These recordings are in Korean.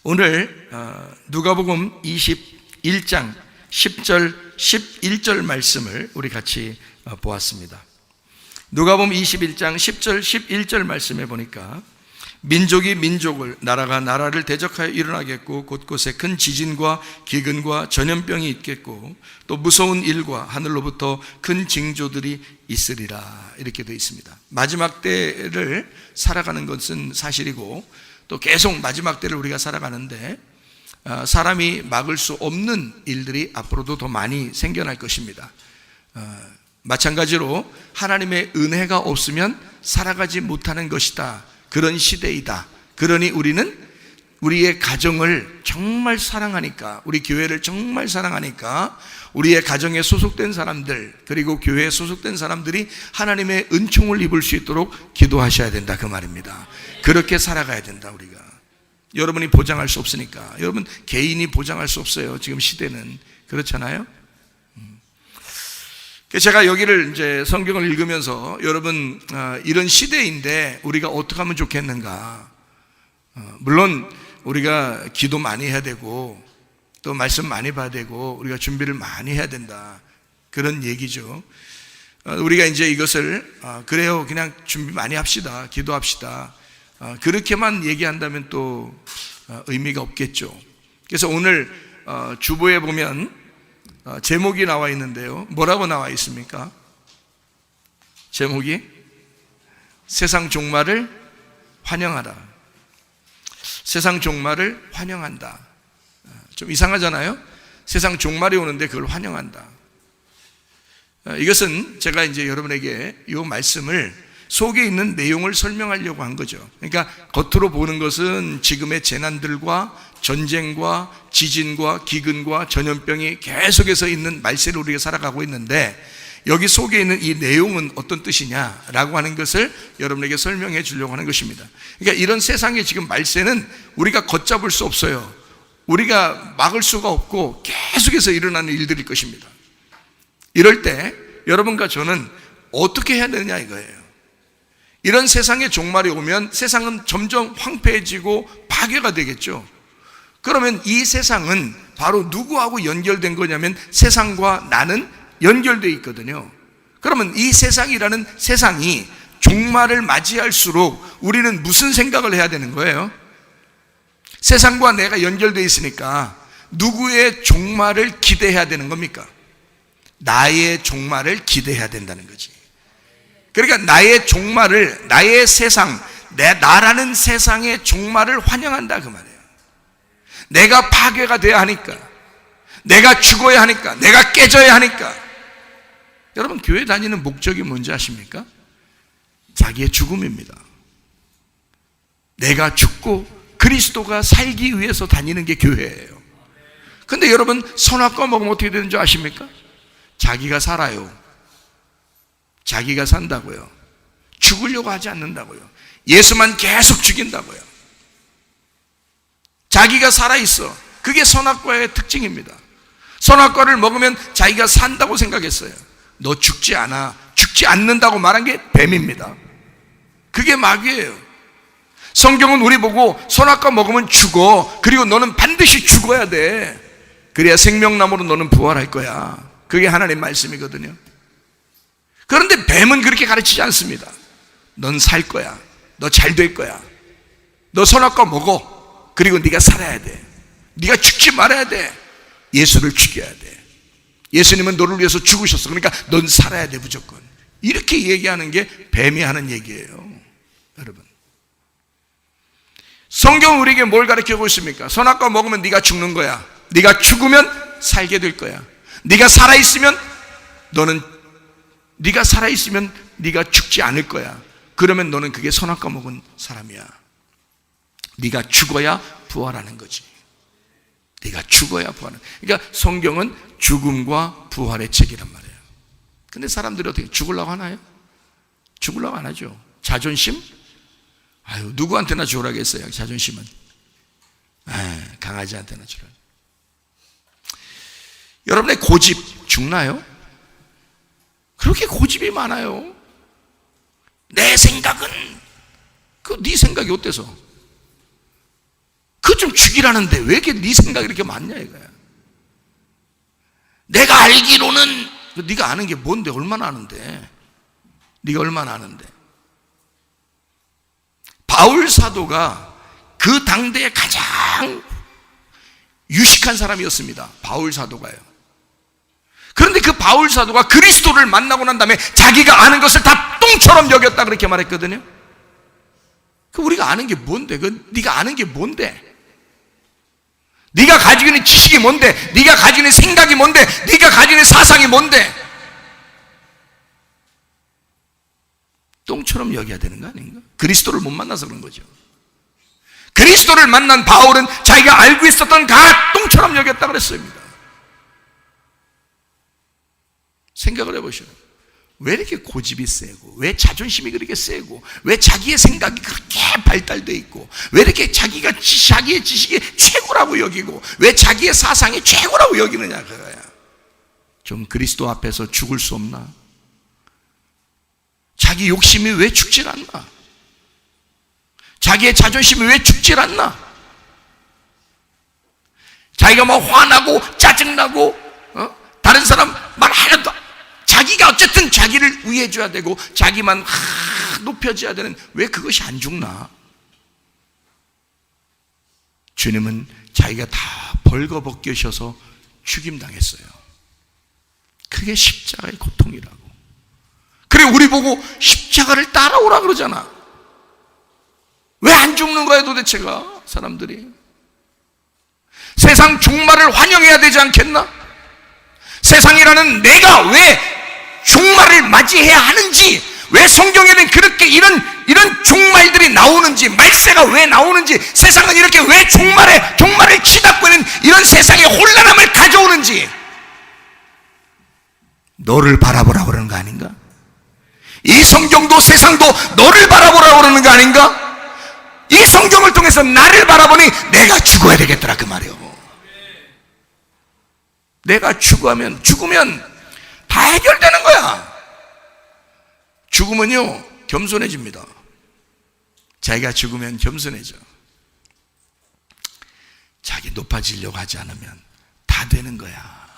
오늘 누가복음 21장 10절 11절 말씀을 우리 같이 보았습니다. 누가복음 21장 10절 11절 말씀에 보니까 민족이 민족을, 나라가 나라를 대적하여 일어나겠고 곳곳에 큰 지진과 기근과 전염병이 있겠고 또 무서운 일과 하늘로부터 큰 징조들이 있으리라, 이렇게 되어 있습니다. 마지막 때를 살아가는 것은 사실이고 또 계속 마지막 때를 우리가 살아가는데 사람이 막을 수 없는 일들이 앞으로도 더 많이 생겨날 것입니다. 마찬가지로 하나님의 은혜가 없으면 살아가지 못하는 것이다, 그런 시대이다. 그러니 우리는 우리의 가정을 정말 사랑하니까, 우리 교회를 정말 사랑하니까 우리의 가정에 소속된 사람들, 그리고 교회에 소속된 사람들이 하나님의 은총을 입을 수 있도록 기도하셔야 된다, 그 말입니다. 그렇게 살아가야 된다. 우리가, 여러분이 보장할 수 없으니까, 여러분 개인이 보장할 수 없어요. 지금 시대는 그렇잖아요. 제가 여기를 이제 성경을 읽으면서 여러분, 이런 시대인데 우리가 어떻게 하면 좋겠는가. 물론 우리가 기도 많이 해야 되고 또 말씀 많이 봐야 되고 우리가 준비를 많이 해야 된다, 그런 얘기죠. 우리가 이제 이것을 그래요, 그냥 준비 많이 합시다, 기도합시다, 그렇게만 얘기한다면 또 의미가 없겠죠. 그래서 오늘 주보에 보면 제목이 나와 있는데요, 뭐라고 나와 있습니까? 제목이 세상 종말을 환영하라. 세상 종말을 환영한다. 좀 이상하잖아요. 세상 종말이 오는데 그걸 환영한다. 이것은 제가 이제 여러분에게 이 말씀을 속에 있는 내용을 설명하려고 한 거죠. 그러니까 겉으로 보는 것은 지금의 재난들과 전쟁과 지진과 기근과 전염병이 계속해서 있는 말세를 우리가 살아가고 있는데, 여기 속에 있는 이 내용은 어떤 뜻이냐라고 하는 것을 여러분에게 설명해 주려고 하는 것입니다. 그러니까 이런 세상의 지금 말세는 우리가 걷잡을 수 없어요. 우리가 막을 수가 없고 계속해서 일어나는 일들일 것입니다. 이럴 때 여러분과 저는 어떻게 해야 되느냐 이거예요. 이런 세상의 종말이 오면 세상은 점점 황폐해지고 파괴가 되겠죠. 그러면 이 세상은 바로 누구하고 연결된 거냐면 세상과 나는 연결되어 있거든요. 그러면 이 세상이라는 세상이 종말을 맞이할수록 우리는 무슨 생각을 해야 되는 거예요? 세상과 내가 연결되어 있으니까 누구의 종말을 기대해야 되는 겁니까? 나의 종말을 기대해야 된다는 거지. 그러니까 나의 종말을, 나의 세상, 나라는 세상의 종말을 환영한다, 그 말이에요. 내가 파괴가 돼야 하니까, 내가 죽어야 하니까, 내가 깨져야 하니까. 여러분, 교회 다니는 목적이 뭔지 아십니까? 자기의 죽음입니다. 내가 죽고 그리스도가 살기 위해서 다니는 게 교회예요. 근데 여러분, 선악과 먹으면 어떻게 되는 줄 아십니까? 자기가 살아요. 자기가 산다고요. 죽으려고 하지 않는다고요. 예수만 계속 죽인다고요. 자기가 살아있어. 그게 선악과의 특징입니다. 선악과를 먹으면 자기가 산다고 생각했어요. 너 죽지 않아, 죽지 않는다고 말한 게 뱀입니다. 그게 마귀예요. 성경은 우리 보고 선악과 먹으면 죽어, 그리고 너는 반드시 죽어야 돼, 그래야 생명나무로 너는 부활할 거야. 그게 하나님 말씀이거든요. 그런데 뱀은 그렇게 가르치지 않습니다. 넌 살 거야, 너 잘 될 거야, 너 선악과 먹어, 그리고 네가 살아야 돼, 네가 죽지 말아야 돼, 예수를 죽여야 돼, 예수님은 너를 위해서 죽으셨어, 그러니까 넌 살아야 돼 무조건. 이렇게 얘기하는 게 뱀이 하는 얘기예요. 여러분, 성경은 우리에게 뭘 가르치고 있습니까? 선악과 먹으면 네가 죽는 거야, 네가 죽으면 살게 될 거야, 네가 살아있으면 네가 죽지 않을 거야. 그러면 너는 그게 선악과 먹은 사람이야. 네가 죽어야 부활하는 거지. 네가 죽어야 부활하는. 그러니까 성경은 죽음과 부활의 책이란 말이에요. 근데 사람들이 어떻게 죽으려고 하나요? 죽으려고 안 하죠. 자존심? 아유, 누구한테나 주라겠어요. 자존심은 강아지한테나 주라. 여러분의 고집 죽나요? 그렇게 고집이 많아요. 내 생각은, 네 생각이 어때서? 그거 좀 죽이라는데 왜 이렇게 네 생각이 이렇게 많냐 이거야. 내가 알기로는, 네가 아는 게 뭔데? 얼마나 아는데? 네가 얼마나 아는데? 바울 사도가 그 당대에 가장 유식한 사람이었습니다. 바울 사도가요. 그런데 그 바울 사도가 그리스도를 만나고 난 다음에 자기가 아는 것을 다 똥처럼 여겼다 그렇게 말했거든요. 그 우리가 아는 게 뭔데? 그 네가 아는 게 뭔데? 네가 가지고 있는 지식이 뭔데? 네가 가지고 있는 생각이 뭔데? 네가 가지고 있는 사상이 뭔데? 똥처럼 여겨야 되는 거 아닌가? 그리스도를 못 만나서 그런 거죠. 그리스도를 만난 바울은 자기가 알고 있었던 다 똥처럼 여겼다 그랬습니다. 생각을 해보셔요. 왜 이렇게 고집이 세고, 왜 자존심이 그렇게 세고, 왜 자기의 생각이 그렇게 발달되어 있고, 왜 이렇게 자기가 자기의 지식이 최고라고 여기고, 왜 자기의 사상이 최고라고 여기느냐 그거야. 좀 그리스도 앞에서 죽을 수 없나? 자기 욕심이 왜 죽질 않나? 자기의 자존심이 왜 죽질 않나? 자기가 막 화나고 짜증나고 다른 사람 말 하나도, 자기가 어쨌든 자기를 위해줘야 되고 자기만 높여져야 되는, 왜 그것이 안 죽나? 주님은 자기가 다 벌거벗겨셔서 죽임당했어요. 그게 십자가의 고통이라고. 그래 우리 보고 십자가를 따라오라 그러잖아. 왜 안 죽는 거야 도대체가? 사람들이 세상 종말을 환영해야 되지 않겠나? 세상이라는 내가 왜 종말을 맞이해야 하는지, 왜 성경에는 그렇게 이런 종말들이 나오는지, 말세가 왜 나오는지, 세상은 이렇게 왜 종말을 치닫고 있는 이런 세상의 혼란함을 가져오는지, 너를 바라보라고 그러는 거 아닌가? 이 성경도 세상도 너를 바라보라고 그러는 거 아닌가? 이 성경을 통해서 나를 바라보니 내가 죽어야 되겠더라 그 말이요. 내가 죽으면 다 해결되는 거야. 죽으면요 겸손해집니다. 자기가 죽으면 겸손해져. 자기 높아지려고 하지 않으면 다 되는 거야.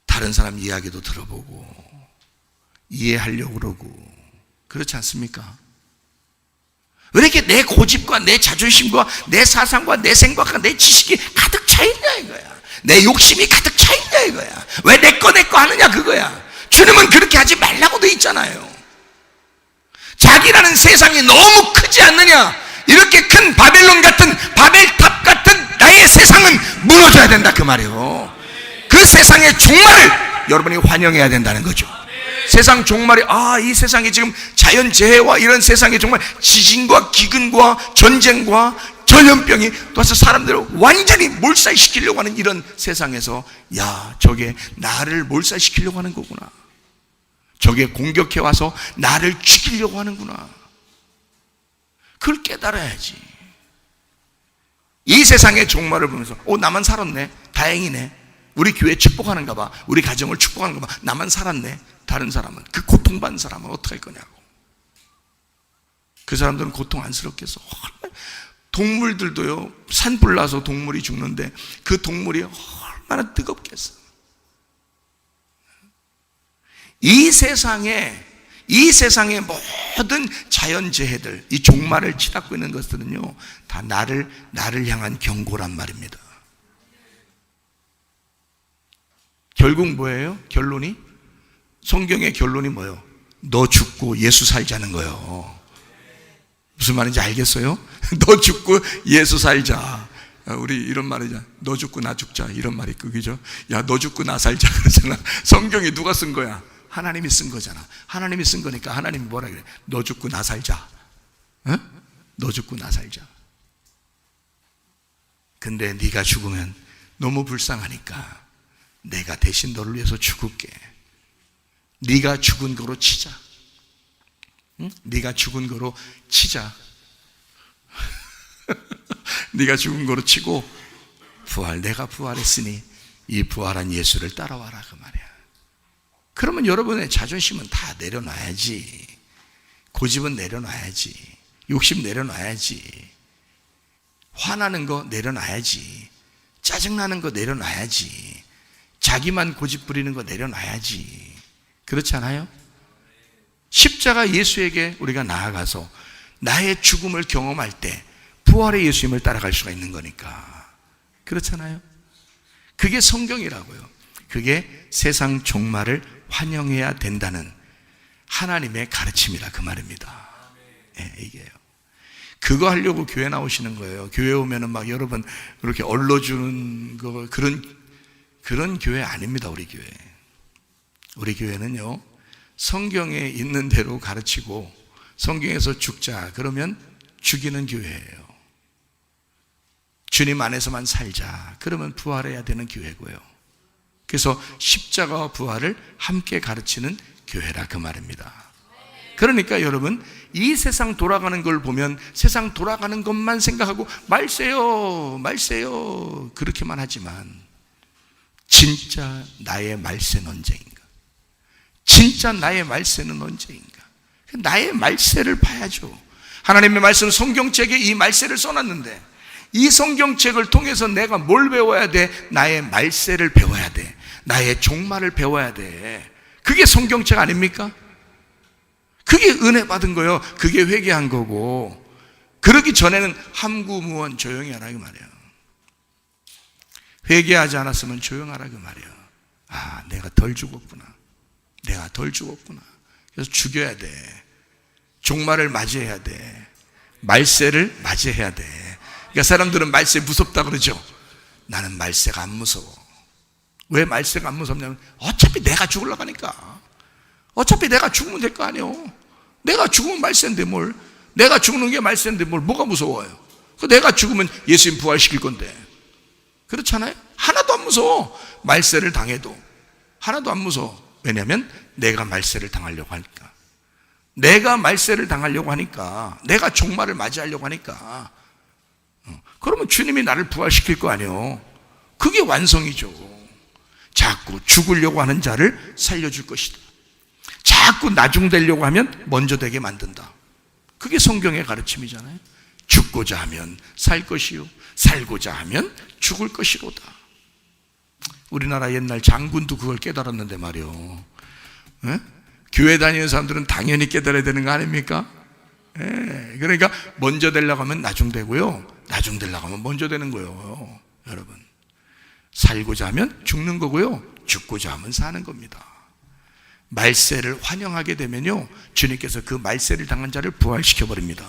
다른 사람 이야기도 들어보고 이해하려고 그러고, 그렇지 않습니까? 왜 이렇게 내 고집과 내 자존심과 내 사상과 내 생각과 내 지식이 가득 차 있냐 이거야. 내 욕심이 가득 차 있냐 이거야. 왜 내 거 하느냐 그거야. 주님은 그렇게 하지 말라고 돼 있잖아요. 자기라는 세상이 너무 크지 않느냐. 이렇게 큰 바벨론 같은, 바벨탑 같은 나의 세상은 무너져야 된다 그 말이에요. 그 세상의 종말을 여러분이 환영해야 된다는 거죠. 세상 종말이, 이 세상이 지금 자연재해와 이런 세상에 정말 지진과 기근과 전쟁과 전염병이 와서 사람들을 완전히 몰살시키려고 하는 이런 세상에서, 야, 저게 나를 몰살시키려고 하는 거구나. 저게 공격해 와서 나를 죽이려고 하는구나. 그걸 깨달아야지. 이 세상의 종말을 보면서 나만 살았네, 다행이네, 우리 교회 축복하는가 봐, 우리 가정을 축복하는가 봐, 나만 살았네. 다른 사람은, 그 고통받는 사람은 어떻게 할 거냐고. 그 사람들은 고통 안쓰럽겠어. 동물들도요, 산불 나서 동물이 죽는데 그 동물이 얼마나 뜨겁겠어. 이 세상의 모든 자연재해들, 이 종말을 치닫고 있는 것들은요, 다 나를 향한 경고란 말입니다. 결국 뭐예요? 결론이? 성경의 결론이 뭐예요? 너 죽고 예수 살자는 거예요. 무슨 말인지 알겠어요? 너 죽고 예수 살자. 우리 이런 말이잖아. 너 죽고 나 죽자, 이런 말이 그기죠. 야, 너 죽고 나 살자 그러잖아. 성경이 누가 쓴 거야? 하나님이 쓴 거잖아. 하나님이 쓴 거니까 하나님이 뭐라 그래? 너 죽고 나 살자. 너 죽고 나 살자. 근데 네가 죽으면 너무 불쌍하니까 내가 대신 너를 위해서 죽을게. 네가 죽은 거로 치자. 네가 죽은 거로 치자. 네가 죽은 거로 치고 내가 부활했으니 이 부활한 예수를 따라와라 그 말이야. 그러면 여러분의 자존심은 다 내려놔야지. 고집은 내려놔야지. 욕심 내려놔야지. 화나는 거 내려놔야지. 짜증나는 거 내려놔야지. 자기만 고집 부리는 거 내려놔야지. 그렇지 않아요? 십자가 예수에게 우리가 나아가서 나의 죽음을 경험할 때 부활의 예수님을 따라갈 수가 있는 거니까. 그렇잖아요? 그게 성경이라고요. 그게 세상 종말을 환영해야 된다는 하나님의 가르침이라 그 말입니다. 네, 이게요. 그거 하려고 교회 나오시는 거예요. 교회 오면은 막 여러분 그렇게 얼러주는 거 그런 교회 아닙니다. 우리 교회. 우리 교회는요, 성경에 있는 대로 가르치고 성경에서 죽자 그러면 죽이는 교회예요. 주님 안에서만 살자 그러면 부활해야 되는 교회고요. 그래서 십자가와 부활을 함께 가르치는 교회라 그 말입니다. 그러니까 여러분, 이 세상 돌아가는 걸 보면 세상 돌아가는 것만 생각하고 말세요 그렇게만 하지만, 진짜 나의 말세는 언제인가? 진짜 나의 말세는 언제인가? 나의 말세를 봐야죠. 하나님의 말씀 성경책에 이 말세를 써놨는데, 이 성경책을 통해서 내가 뭘 배워야 돼? 나의 말세를 배워야 돼. 나의 종말을 배워야 돼. 그게 성경책 아닙니까? 그게 은혜 받은 거예요. 그게 회개한 거고. 그러기 전에는 함구무원 조용히 하라 그 말이에요. 회개하지 않았으면 조용하라 그 말이에요. 아, 내가 덜 죽었구나. 내가 덜 죽었구나. 그래서 죽여야 돼. 종말을 맞이해야 돼. 말세를 맞이해야 돼. 그러니까 사람들은 말세 무섭다 그러죠. 나는 말세가 안 무서워. 왜 말세가 안 무섭냐면, 어차피 내가 죽으려고 하니까. 어차피 내가 죽으면 될 거 아니에요. 내가 죽으면 말세인데 뭘. 내가 죽는 게 말세인데 뭘. 뭐가 무서워요? 내가 죽으면 예수님 부활시킬 건데. 그렇잖아요? 하나도 안 무서워. 말세를 당해도 하나도 안 무서워. 왜냐하면 내가 말세를 당하려고 하니까. 내가 말세를 당하려고 하니까. 내가 종말을 맞이하려고 하니까. 그러면 주님이 나를 부활시킬 거 아니에요. 그게 완성이죠. 자꾸 죽으려고 하는 자를 살려줄 것이다. 자꾸 나중되려고 하면 먼저 되게 만든다. 그게 성경의 가르침이잖아요. 죽고자 하면 살 것이요, 살고자 하면 죽을 것이로다. 우리나라 옛날 장군도 그걸 깨달았는데 말이요. 에? 교회 다니는 사람들은 당연히 깨달아야 되는 거 아닙니까? 그러니까 먼저 되려고 하면 나중 되고요, 나중 되려고 하면 먼저 되는 거예요. 여러분, 살고자 하면 죽는 거고요, 죽고자 하면 사는 겁니다. 말세를 환영하게 되면요, 주님께서 그 말세를 당한 자를 부활시켜 버립니다.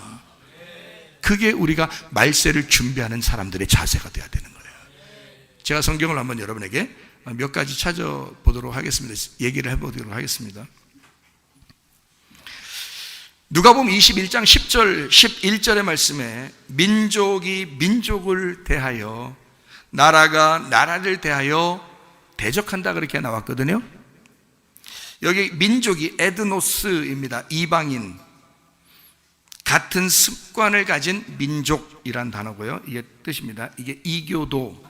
그게 우리가 말세를 준비하는 사람들의 자세가 돼야 되는 거예요. 제가 성경을 한번 여러분에게 몇 가지 찾아보도록 하겠습니다. 얘기를 해보도록 하겠습니다. 누가복음 21장 10절 11절의 말씀에 민족이 민족을 대하여, 나라가 나라를 대하여 대적한다 그렇게 나왔거든요. 여기 민족이 에드노스입니다. 이방인, 같은 습관을 가진 민족이란 단어고요. 이게 뜻입니다. 이게 이교도,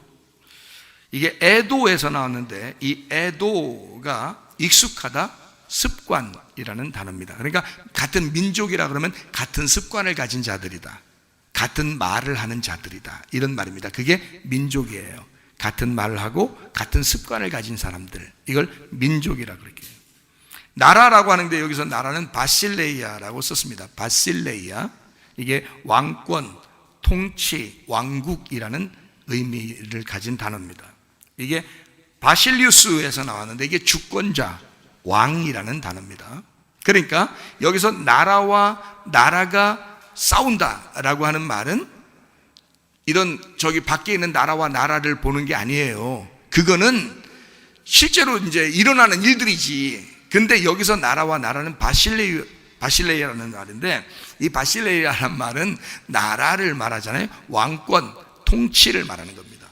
이게 에도에서 나왔는데, 이 에도가 익숙하다, 습관이라는 단어입니다. 그러니까 같은 민족이라 그러면 같은 습관을 가진 자들이다, 같은 말을 하는 자들이다, 이런 말입니다. 그게 민족이에요. 같은 말을 하고 같은 습관을 가진 사람들, 이걸 민족이라 그렇게 해요. 나라라고 하는데 여기서 나라는 바실레이아라고 썼습니다. 바실레이아, 이게 왕권, 통치, 왕국이라는 의미를 가진 단어입니다. 이게 바실리우스에서 나왔는데 이게 주권자, 왕이라는 단어입니다. 그러니까 여기서 나라와 나라가 싸운다라고 하는 말은 이런 저기 밖에 있는 나라와 나라를 보는 게 아니에요. 그거는 실제로 이제 일어나는 일들이지. 근데 여기서 나라와 나라는 바실레이아라는 말인데, 이 바실레이아라는 말은 나라를 말하잖아요. 왕권, 통치를 말하는 겁니다.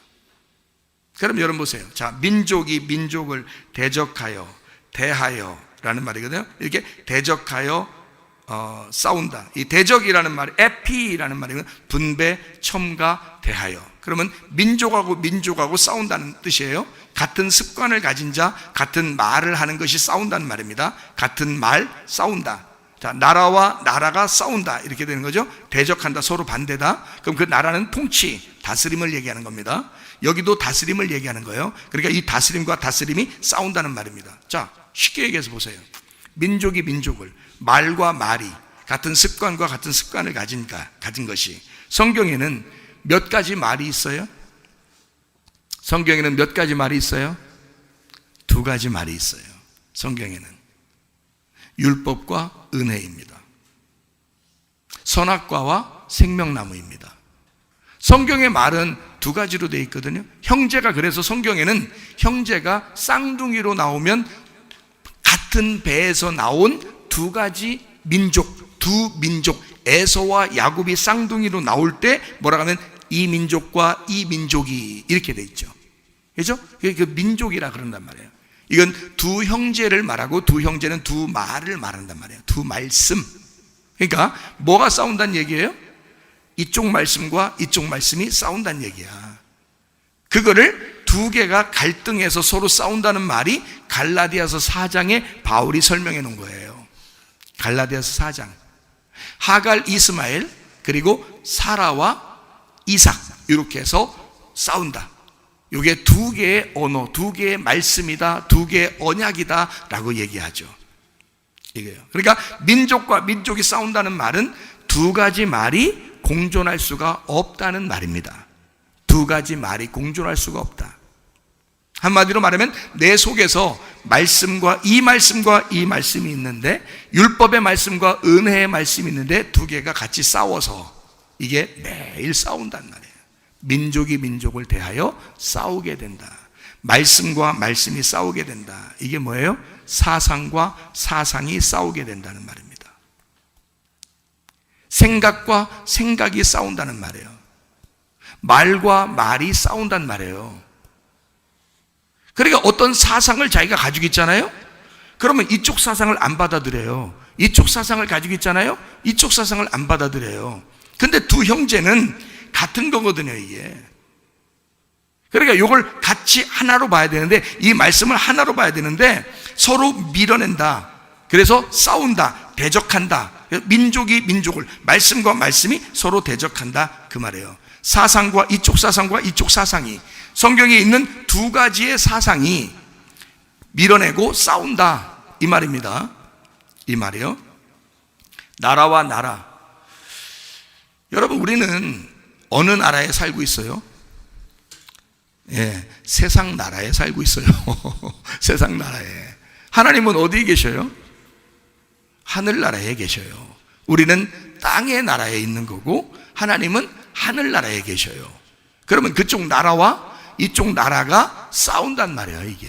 그럼 여러분 보세요. 자, 민족이 민족을 대적하여, 대하여 라는 말이거든요. 이렇게 대적하여 싸운다. 이 대적이라는 말이 에피라는 말이거든요. 분배, 첨가, 대하여. 그러면 민족하고 민족하고 싸운다는 뜻이에요. 같은 습관을 가진 자, 같은 말을 하는 것이 싸운다는 말입니다. 같은 말, 싸운다. 자, 나라와 나라가 싸운다 이렇게 되는 거죠. 대적한다, 서로 반대다. 그럼 그 나라는 통치, 다스림을 얘기하는 겁니다. 여기도 다스림을 얘기하는 거예요. 그러니까 이 다스림과 다스림이 싸운다는 말입니다. 자, 쉽게 얘기해서 보세요. 민족이 민족을, 말과 말이 같은 습관과 같은 습관을 가진 것이, 성경에는 몇 가지 말이 있어요? 성경에는 몇 가지 말이 있어요? 두 가지 말이 있어요. 성경에는 율법과 은혜입니다. 선악과와 생명나무입니다. 성경의 말은 두 가지로 되어 있거든요. 형제가, 그래서 성경에는 형제가 쌍둥이로 나오면 같은 배에서 나온 두 가지 민족, 두 민족, 에서와 야곱이 쌍둥이로 나올 때 뭐라고 하면 이 민족과 이 민족이 이렇게 돼 있죠. 그렇죠? 그 민족이라 그런단 말이에요. 이건 두 형제를 말하고, 두 형제는 두 말을 말한단 말이에요. 두 말씀. 그러니까 뭐가 싸운다는 얘기예요? 이쪽 말씀과 이쪽 말씀이 싸운다는 얘기야. 그거를 두 개가 갈등해서 서로 싸운다는 말이 갈라디아서 4장에 바울이 설명해 놓은 거예요. 갈라디아서 4장. 하갈, 이스마엘, 그리고 사라와 이삭, 이렇게 해서 싸운다. 이게 두 개의 언어, 두 개의 말씀이다, 두 개의 언약이다 라고 얘기하죠. 이게요. 그러니까 민족과 민족이 싸운다는 말은 두 가지 말이 공존할 수가 없다는 말입니다. 두 가지 말이 공존할 수가 없다. 한마디로 말하면 내 속에서 말씀과 이 말씀이 있는데, 율법의 말씀과 은혜의 말씀이 있는데 두 개가 같이 싸워서 이게 매일 싸운단 말이에요. 민족이 민족을 대하여 싸우게 된다. 말씀과 말씀이 싸우게 된다. 이게 뭐예요? 사상과 사상이 싸우게 된다는 말입니다. 생각과 생각이 싸운다는 말이에요. 말과 말이 싸운단 말이에요. 그러니까 어떤 사상을 자기가 가지고 있잖아요. 그러면 이쪽 사상을 안 받아들여요. 이쪽 사상을 가지고 있잖아요. 이쪽 사상을 안 받아들여요. 근데 두 형제는 같은 거거든요, 이게. 그러니까 이걸 같이 하나로 봐야 되는데, 이 말씀을 하나로 봐야 되는데 서로 밀어낸다. 그래서 싸운다, 대적한다. 민족이 민족을, 말씀과 말씀이 서로 대적한다, 그 말이에요. 사상과 이쪽 사상이, 성경에 있는 두 가지의 사상이 밀어내고 싸운다, 이 말입니다. 이 말이요. 나라와 나라. 여러분, 우리는 어느 나라에 살고 있어요? 예, 세상 나라에 살고 있어요. 세상 나라에. 하나님은 어디에 계셔요? 하늘나라에 계셔요. 우리는 땅의 나라에 있는 거고, 하나님은 하늘나라에 계셔요. 그러면 그쪽 나라와 이쪽 나라가 싸운단 말이에요, 이게.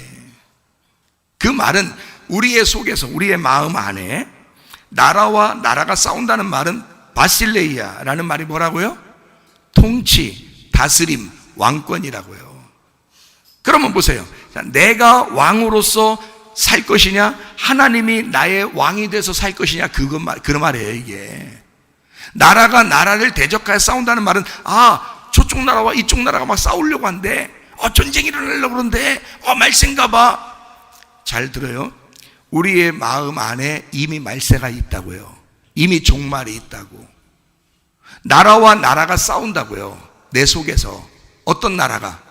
그 말은 우리의 속에서, 우리의 마음 안에 나라와 나라가 싸운다는 말은 바실레이아라는 말이 뭐라고요? 통치, 다스림, 왕권이라고요. 그러면 보세요. 내가 왕으로서 살 것이냐, 하나님이 나의 왕이 돼서 살 것이냐, 그런 말이에요, 이게. 나라가 나라를 대적하여 싸운다는 말은, 저쪽 나라와 이쪽 나라가 막 싸우려고 한대. 전쟁이 일어나려고 그러는데, 말세인가 봐. 잘 들어요. 우리의 마음 안에 이미 말세가 있다고요. 이미 종말이 있다고. 나라와 나라가 싸운다고요. 내 속에서. 어떤 나라가?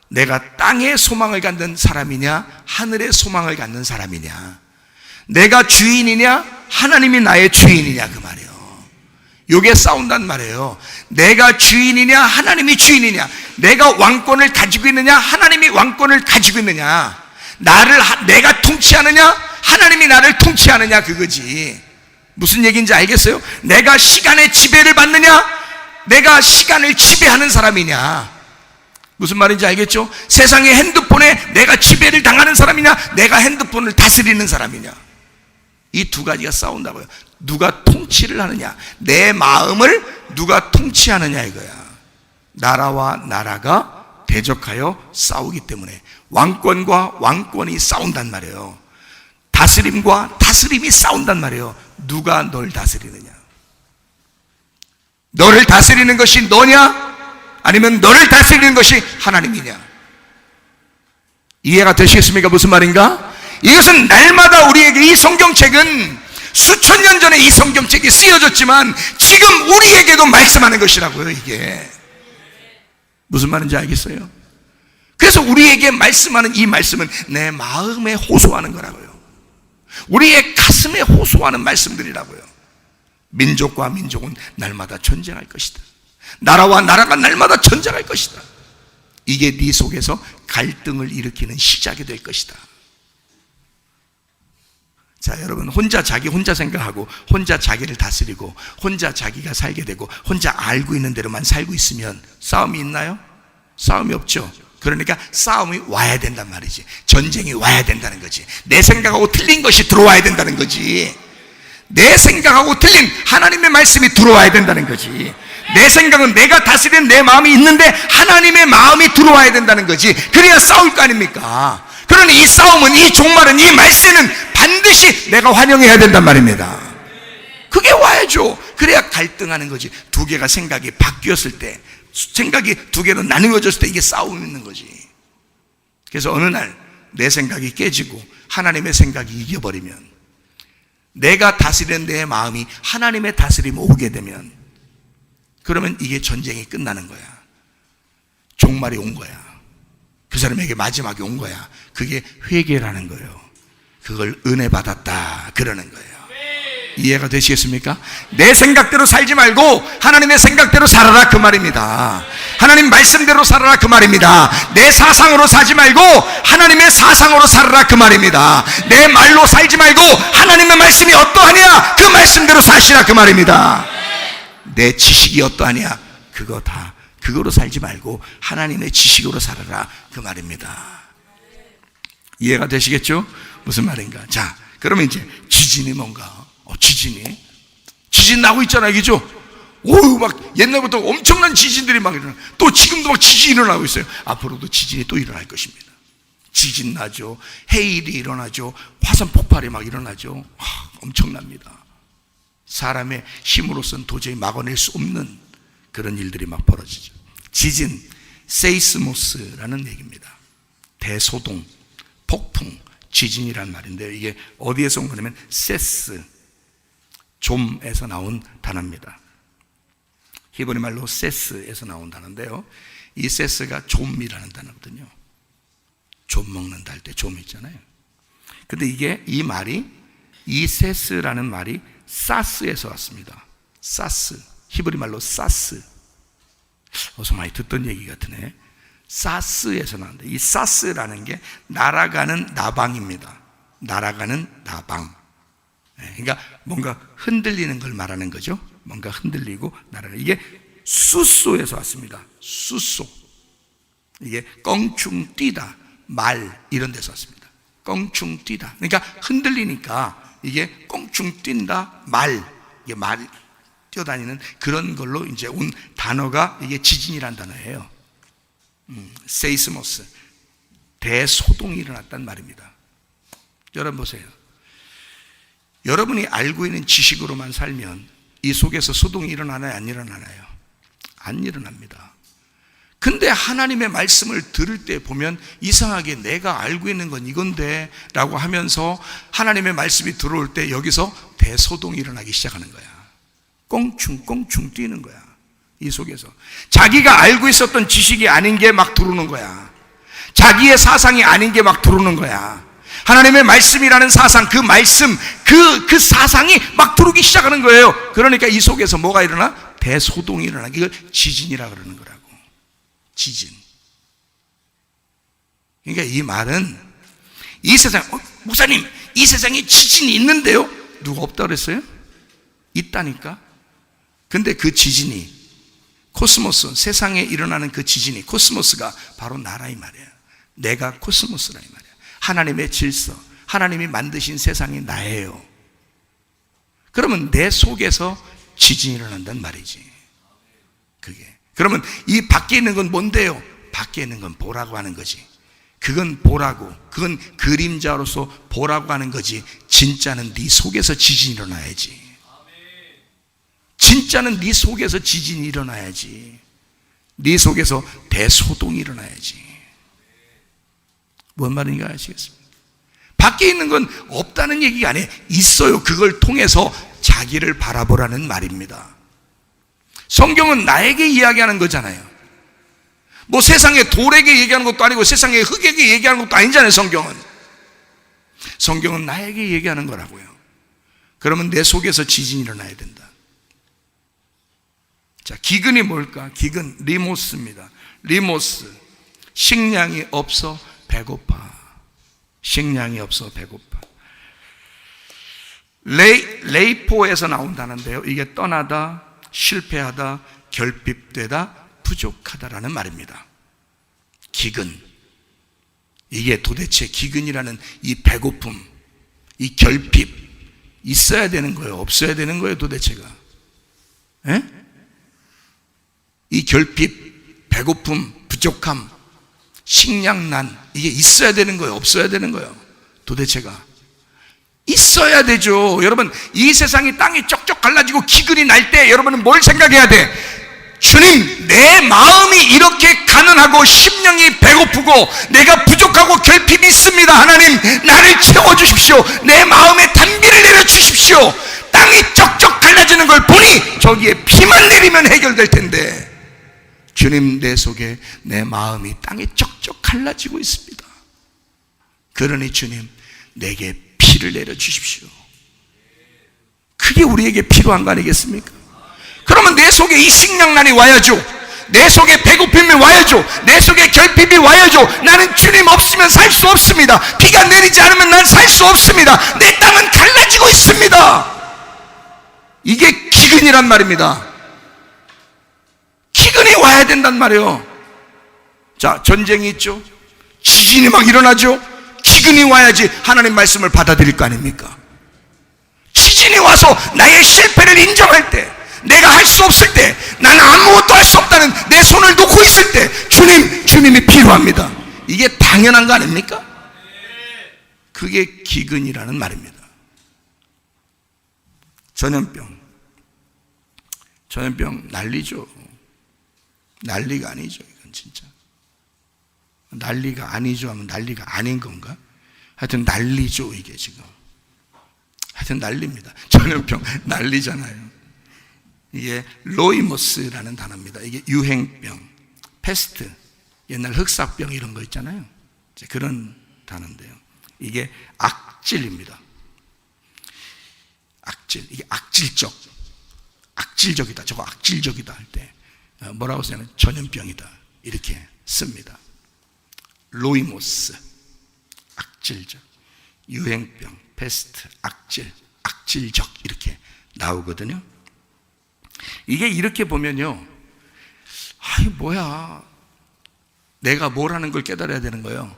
내가 땅에 소망을 갖는 사람이냐, 하늘에 소망을 갖는 사람이냐. 내가 주인이냐, 하나님이 나의 주인이냐, 그 말이에요. 요게 싸운단 말이에요. 내가 주인이냐, 하나님이 주인이냐. 내가 왕권을 가지고 있느냐, 하나님이 왕권을 가지고 있느냐. 내가 통치하느냐, 하나님이 나를 통치하느냐, 그거지. 무슨 얘기인지 알겠어요? 내가 시간의 지배를 받느냐, 내가 시간을 지배하는 사람이냐. 무슨 말인지 알겠죠? 세상의 핸드폰에 내가 지배를 당하는 사람이냐, 내가 핸드폰을 다스리는 사람이냐. 이 두 가지가 싸운다고요. 누가 통치를 하느냐, 내 마음을 누가 통치하느냐, 이거야. 나라와 나라가 대적하여 싸우기 때문에 왕권과 왕권이 싸운단 말이에요. 다스림과 다스림이 싸운단 말이에요. 누가 널 다스리느냐. 너를 다스리는 것이 너냐, 아니면 너를 다스리는 것이 하나님이냐. 이해가 되시겠습니까? 무슨 말인가? 이것은 날마다 우리에게, 이 성경책은 수천 년 전에 이 성경책이 쓰여졌지만 지금 우리에게도 말씀하는 것이라고요. 이게 무슨 말인지 알겠어요? 그래서 우리에게 말씀하는 이 말씀은 내 마음에 호소하는 거라고요. 우리의 가슴에 호소하는 말씀들이라고요. 민족과 민족은 날마다 전쟁할 것이다. 나라와 나라가 날마다 전쟁할 것이다. 이게 네 속에서 갈등을 일으키는 시작이 될 것이다. 자, 여러분, 혼자 생각하고 혼자 자기를 다스리고 혼자 자기가 살게 되고 혼자 알고 있는 대로만 살고 있으면 싸움이 있나요? 싸움이 없죠. 그러니까 싸움이 와야 된단 말이지. 전쟁이 와야 된다는 거지. 내 생각하고 틀린 것이 들어와야 된다는 거지. 내 생각하고 틀린 하나님의 말씀이 들어와야 된다는 거지. 내 생각은 내가 다스리는 내 마음이 있는데 하나님의 마음이 들어와야 된다는 거지. 그래야 싸울 거 아닙니까? 그러니 이 싸움은, 이 종말은, 이 말세는 반드시 내가 환영해야 된단 말입니다. 그게 와야죠. 그래야 갈등하는 거지. 두 개가 생각이 바뀌었을 때, 생각이 두 개로 나누어졌을 때 이게 싸움이 있는 거지. 그래서 어느 날 내 생각이 깨지고 하나님의 생각이 이겨버리면, 내가 다스리는 내 마음이 하나님의 다스림에 오게 되면, 그러면 이게 전쟁이 끝나는 거야. 종말이 온 거야. 그 사람에게 마지막에 온 거야. 그게 회개라는 거예요. 그걸 은혜 받았다 그러는 거예요. 이해가 되시겠습니까? 내 생각대로 살지 말고 하나님의 생각대로 살아라 그 말입니다. 하나님 말씀대로 살아라 그 말입니다. 내 사상으로 살지 말고 하나님의 사상으로 살아라 그 말입니다. 내 말로 살지 말고 하나님의 말씀이 어떠하냐 그 말씀대로 사시라 그 말입니다. 내 지식이 어떠하냐 그거 다 그거로 살지 말고 하나님의 지식으로 살아라 그 말입니다. 이해가 되시겠죠? 무슨 말인가? 자, 그러면 이제 지진이 뭔가? 지진 나고 있잖아요, 그죠? 오, 막 옛날부터 엄청난 지진들이 막 일어나. 또 지금도 막 지진이 일어나고 있어요. 앞으로도 지진이 또 일어날 것입니다. 지진 나죠. 해일이 일어나죠. 화산 폭발이 막 일어나죠. 엄청납니다. 사람의 힘으로서는 도저히 막아낼 수 없는 그런 일들이 막 벌어지죠. 지진, 세이스모스라는 얘기입니다. 대소동, 폭풍, 지진이란 말인데요. 이게 어디에서 온 거냐면 세스, 좀에서 나온 단어입니다. 히브리 말로 세스에서 나온 단어인데요. 이 세스가 좀이라는 단어거든요. 좀 먹는다 할 때 좀 있잖아요. 근데 이 말이, 이 세스라는 말이 사스에서 왔습니다. 사스, 히브리 말로 사스. 어서 많이 듣던 얘기 같으네. 사스에서 나온다. 이 사스라는 게 날아가는 나방입니다. 날아가는 나방. 그러니까 뭔가 흔들리는 걸 말하는 거죠. 뭔가 흔들리고 날아가는. 이게 수소에서 왔습니다. 수소. 이게 껑충 뛰다, 말 이런 데서 왔습니다. 껑충 뛰다. 그러니까 흔들리니까 이게 껑충 뛴다, 말. 이게 말 뛰어다니는 그런 걸로 이제 온 단어가 이게 지진이란 단어예요. 세이스모스, 대소동이 일어났단 말입니다. 여러분 보세요. 여러분이 알고 있는 지식으로만 살면 이 속에서 소동이 일어나나요? 안 일어나나요? 안 일어납니다. 근데 하나님의 말씀을 들을 때 보면 이상하게 내가 알고 있는 건 이건데 라고 하면서 하나님의 말씀이 들어올 때 여기서 대소동이 일어나기 시작하는 거야. 꽁충꽁충 뛰는 거야. 이 속에서 자기가 알고 있었던 지식이 아닌 게 막 들어오는 거야. 자기의 사상이 아닌 게 막 들어오는 거야. 하나님의 말씀이라는 사상, 그 말씀, 그 사상이 막 들어오기 시작하는 거예요. 그러니까 이 속에서 뭐가 일어나? 대소동이 일어나. 이걸 지진이라 그러는 거라고. 지진. 그러니까 이 말은 이 세상, 목사님, 이 세상에 지진이 있는데요? 누가 없다고 그랬어요? 있다니까. 근데 그 지진이, 코스모스, 세상에 일어나는 그 지진이, 코스모스가 바로 나라 이 말이에요. 내가 코스모스라 이 말이에요. 하나님의 질서, 하나님이 만드신 세상이 나예요. 그러면 내 속에서 지진이 일어난단 말이지. 그게. 그러면 이 밖에 있는 건 뭔데요? 밖에 있는 건 보라고 하는 거지. 그건 보라고, 그건 그림자로서 보라고 하는 거지. 진짜는 네 속에서 지진이 일어나야지. 진짜는 네 속에서 지진이 일어나야지. 네 속에서 대소동이 일어나야지. 뭔 말인가 아시겠습니까? 밖에 있는 건 없다는 얘기가 아니에요. 있어요. 그걸 통해서 자기를 바라보라는 말입니다. 성경은 나에게 이야기하는 거잖아요. 뭐 세상의 돌에게 얘기하는 것도 아니고 세상의 흙에게 얘기하는 것도 아니잖아요. 성경은 나에게 얘기하는 거라고요. 그러면 내 속에서 지진이 일어나야 된다. 자, 기근이 뭘까? 기근, 리모스입니다. 리모스, 식량이 없어 배고파. 식량이 없어 배고파. 레이포에서 나온다는데요, 이게 떠나다, 실패하다, 결핍되다, 부족하다라는 말입니다. 기근, 이게 도대체 기근이라는 이 배고픔, 이 결핍, 있어야 되는 거예요? 없어야 되는 거예요? 도대체가? 에? 이 결핍, 배고픔, 부족함, 식량난, 이게 있어야 되는 거예요? 없어야 되는 거예요? 도대체가? 있어야 되죠. 여러분, 이 세상이 땅이 쩍쩍 갈라지고 기근이 날 때 여러분은 뭘 생각해야 돼? 주님, 내 마음이 이렇게 가난하고 심령이 배고프고 내가 부족하고 결핍이 있습니다. 하나님, 나를 채워주십시오. 내 마음에 단비를 내려주십시오. 땅이 쩍쩍 갈라지는 걸 보니 저기에 비만 내리면 해결될 텐데, 주님, 내 속에 내 마음이 땅에 쩍쩍 갈라지고 있습니다. 그러니 주님, 내게 피를 내려주십시오. 그게 우리에게 필요한 거 아니겠습니까? 그러면 내 속에 이 식량난이 와야죠. 내 속에 배고픔이 와야죠. 내 속에 결핍이 와야죠. 나는 주님 없으면 살 수 없습니다. 비가 내리지 않으면 난 살 수 없습니다. 내 땅은 갈라지고 있습니다. 이게 기근이란 말입니다. 기근이 와야 된단 말이에요. 자, 전쟁이 있죠. 지진이 막 일어나죠. 기근이 와야지 하나님 말씀을 받아들일 거 아닙니까? 지진이 와서 나의 실패를 인정할 때, 내가 할 수 없을 때, 나는 아무것도 할 수 없다는 내 손을 놓고 있을 때 주님이 필요합니다. 이게 당연한 거 아닙니까? 그게 기근이라는 말입니다. 전염병 난리죠. 난리가 아니죠. 이건 진짜 난리가 아니죠 하면 난리가 아닌 건가? 하여튼 난리죠. 이게 지금 하여튼 난리입니다. 전염병 난리잖아요. 이게 로이모스라는 단어입니다. 이게 유행병, 패스트, 옛날 흑사병 이런 거 있잖아요. 그런 단어인데요. 이게 악질입니다. 악질, 이게 악질적이다. 저거 악질적이다 할 때 뭐라고 쓰냐면 전염병이다 이렇게 씁니다. 로이모스, 악질적, 유행병, 패스트, 악질적 이렇게 나오거든요. 이게 이렇게 보면요, 아이 뭐야, 내가 뭘 하는 걸 깨달아야 되는 거예요.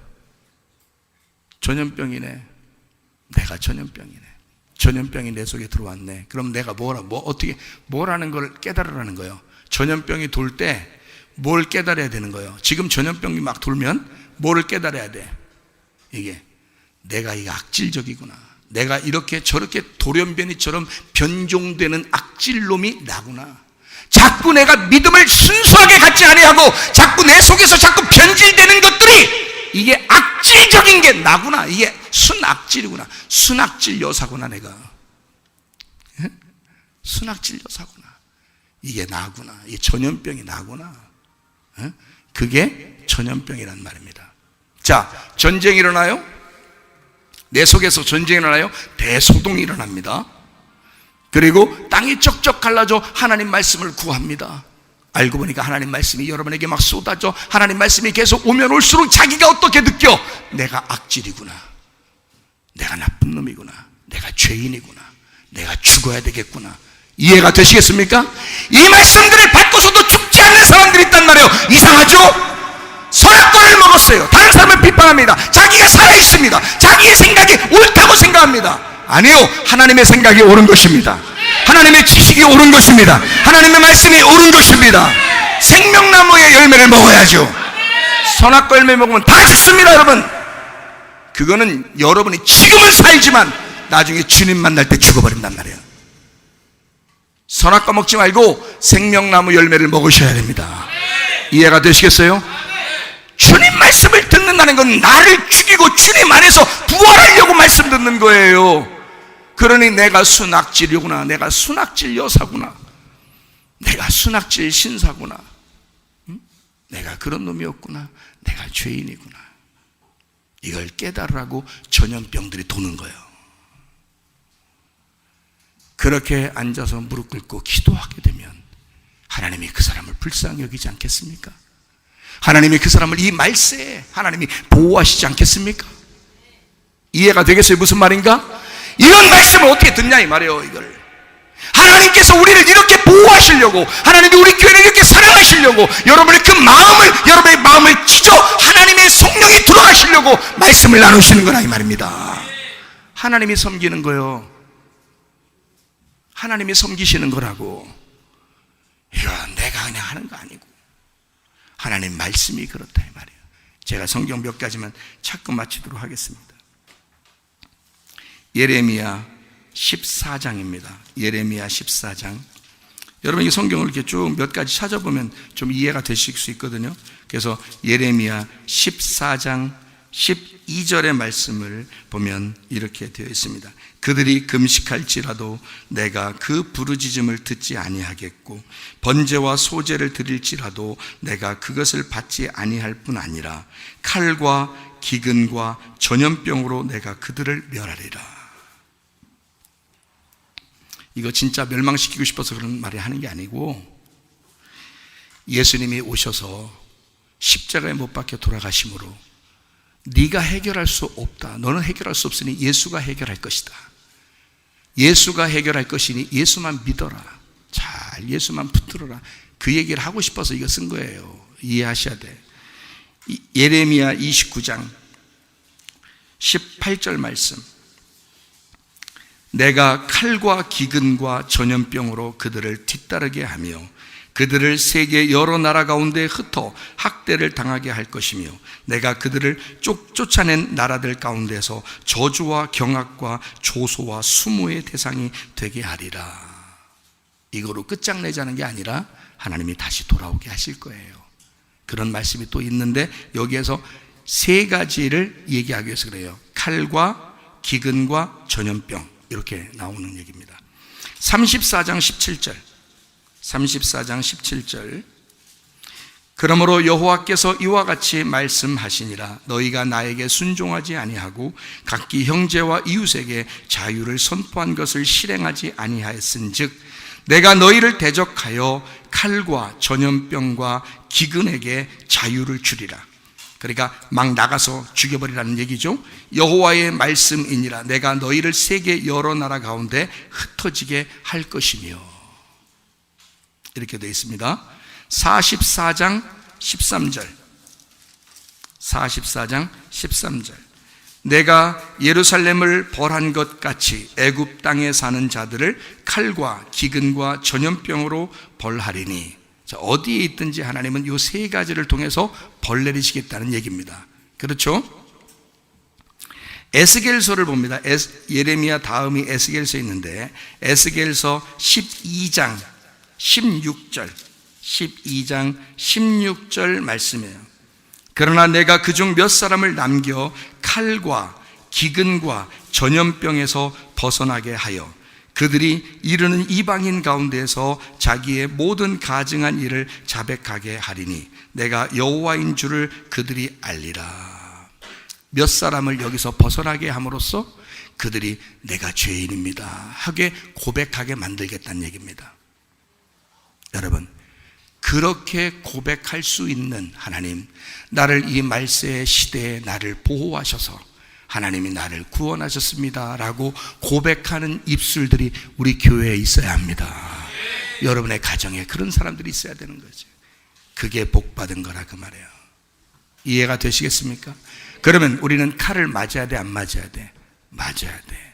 전염병이네. 내가 전염병이네. 전염병이 내 속에 들어왔네. 그럼 내가 뭘 하는 걸 깨달으라는 거예요. 전염병이 돌 때 뭘 깨달아야 되는 거예요. 지금 전염병이 막 돌면 뭐를 깨달아야 돼? 이게 내가 이게 악질적이구나. 내가 이렇게 저렇게 돌연변이처럼 변종되는 악질놈이 나구나. 자꾸 내가 믿음을 순수하게 갖지 아니하고 자꾸 내 속에서 자꾸 변질되는 것들이 이게 악질적인 게 나구나. 이게 순악질이구나. 순악질 여사구나. 내가 순악질 여사구나. 이게 나구나. 이게 전염병이 나구나. 그게 전염병이란 말입니다. 자, 전쟁이 일어나요? 내 속에서 전쟁이 일어나요? 대소동이 일어납니다. 그리고 땅이 쩍쩍 갈라져 하나님 말씀을 구합니다. 알고 보니까 하나님 말씀이 여러분에게 막 쏟아져. 하나님 말씀이 계속 오면 올수록 자기가 어떻게 느껴? 내가 악질이구나. 내가 나쁜 놈이구나. 내가 죄인이구나. 내가 죽어야 되겠구나. 이해가 되시겠습니까? 이 말씀들을 받고서도 죽지 않는 사람들이 있단 말이에요. 이상하죠? 선악과를 먹었어요. 다른 사람을 비판합니다. 자기가 살아있습니다. 자기의 생각이 옳다고 생각합니다. 아니요, 하나님의 생각이 옳은 것입니다. 하나님의 지식이 옳은 것입니다. 하나님의 말씀이 옳은 것입니다. 생명나무의 열매를 먹어야죠. 선악과 열매 먹으면 다 죽습니다. 여러분, 그거는 여러분이 지금은 살지만 나중에 주님 만날 때 죽어버린단 말이에요. 선악과 먹지 말고 생명나무 열매를 먹으셔야 됩니다. 이해가 되시겠어요? 주님 말씀을 듣는 듣는다는 건 나를 죽이고 주님 안에서 부활하려고 말씀 듣는 거예요. 그러니 내가 순악질이구나, 내가 순악질 여사구나, 내가 순악질 신사구나, 내가 그런 놈이었구나, 내가 죄인이구나, 이걸 깨달으라고 전염병들이 도는 거예요. 그렇게 앉아서 무릎 꿇고 기도하게 되면 하나님이 그 사람을 불쌍히 여기지 않겠습니까? 하나님이 그 사람을 이 말세에 하나님이 보호하시지 않겠습니까? 이해가 되겠어요? 무슨 말인가? 이런 말씀을 어떻게 듣냐 이 말이에요. 이걸 하나님께서 우리를 이렇게 보호하시려고, 하나님이 우리 교회를 이렇게 사랑하시려고, 여러분의 그 마음을, 여러분의 마음을 찢어 하나님의 성령이 들어가시려고 말씀을 나누시는 거라 이 말입니다. 하나님이 섬기는 거요, 하나님이 섬기시는 거라고. 이거 내가 그냥 하는 거 아니고 하나님 말씀이 그렇다 이 말이에요. 제가 성경 몇 가지만 찾고 마치도록 하겠습니다. 예레미야 14장입니다. 예레미야 14장. 여러분 이 성경을 이렇게 쭉 몇 가지 찾아보면 좀 이해가 되실 수 있거든요. 그래서 예레미야 14장 12절의 말씀을 보면 이렇게 되어 있습니다. 그들이 금식할지라도 내가 그 부르짖음을 듣지 아니하겠고, 번제와 소제를 드릴지라도 내가 그것을 받지 아니할 뿐 아니라 칼과 기근과 전염병으로 내가 그들을 멸하리라. 이거 진짜 멸망시키고 싶어서 그런 말을 하는 게 아니고, 예수님이 오셔서 십자가에 못 박혀 돌아가심으로 네가 해결할 수 없다, 너는 해결할 수 없으니 예수가 해결할 것이다, 예수가 해결할 것이니 예수만 믿어라, 잘 예수만 붙들어라, 그 얘기를 하고 싶어서 이거 쓴 거예요. 이해하셔야 돼. 예레미야 29장 18절 말씀. 내가 칼과 기근과 전염병으로 그들을 뒤따르게 하며 그들을 세계 여러 나라 가운데 흩어 학대를 당하게 할 것이며, 내가 그들을 쫓아낸 나라들 가운데서 저주와 경악과 조소와 수모의 대상이 되게 하리라. 이거로 끝장내자는 게 아니라 하나님이 다시 돌아오게 하실 거예요. 그런 말씀이 또 있는데 여기에서 세 가지를 얘기하기 위해서 그래요. 칼과 기근과 전염병, 이렇게 나오는 얘기입니다. 34장 17절. 34장 17절. 그러므로 여호와께서 이와 같이 말씀하시니라. 너희가 나에게 순종하지 아니하고 각기 형제와 이웃에게 자유를 선포한 것을 실행하지 아니하였은즉 내가 너희를 대적하여 칼과 전염병과 기근에게 자유를 주리라. 그러니까 막 나가서 죽여버리라는 얘기죠. 여호와의 말씀이니라. 내가 너희를 세계 여러 나라 가운데 흩어지게 할 것이며, 이렇게 되어 있습니다. 44장 13절. 44장 13절. 내가 예루살렘을 벌한 것 같이 애굽 땅에 사는 자들을 칼과 기근과 전염병으로 벌하리니. 자, 어디에 있든지 하나님은 이 세 가지를 통해서 벌 내리시겠다는 얘기입니다. 그렇죠? 에스겔서를 봅니다. 예레미야 다음이 에스겔서에 있는데 에스겔서 12장 16절 12장 16절 말씀이에요. 그러나 내가 그중 몇 사람을 남겨 칼과 기근과 전염병에서 벗어나게 하여 그들이 이르는 이방인 가운데서 자기의 모든 가증한 일을 자백하게 하리니 내가 여호와인 줄을 그들이 알리라. 몇 사람을 여기서 벗어나게 함으로써 그들이 내가 죄인입니다 하게 고백하게 만들겠다는 얘기입니다. 여러분, 그렇게 고백할 수 있는 하나님, 나를 이 말세의 시대에 나를 보호하셔서 하나님이 나를 구원하셨습니다 라고 고백하는 입술들이 우리 교회에 있어야 합니다. 여러분의 가정에 그런 사람들이 있어야 되는 거죠. 그게 복받은 거라 그 말이에요. 이해가 되시겠습니까? 그러면 우리는 칼을 맞아야 돼, 안 맞아야 돼? 맞아야 돼.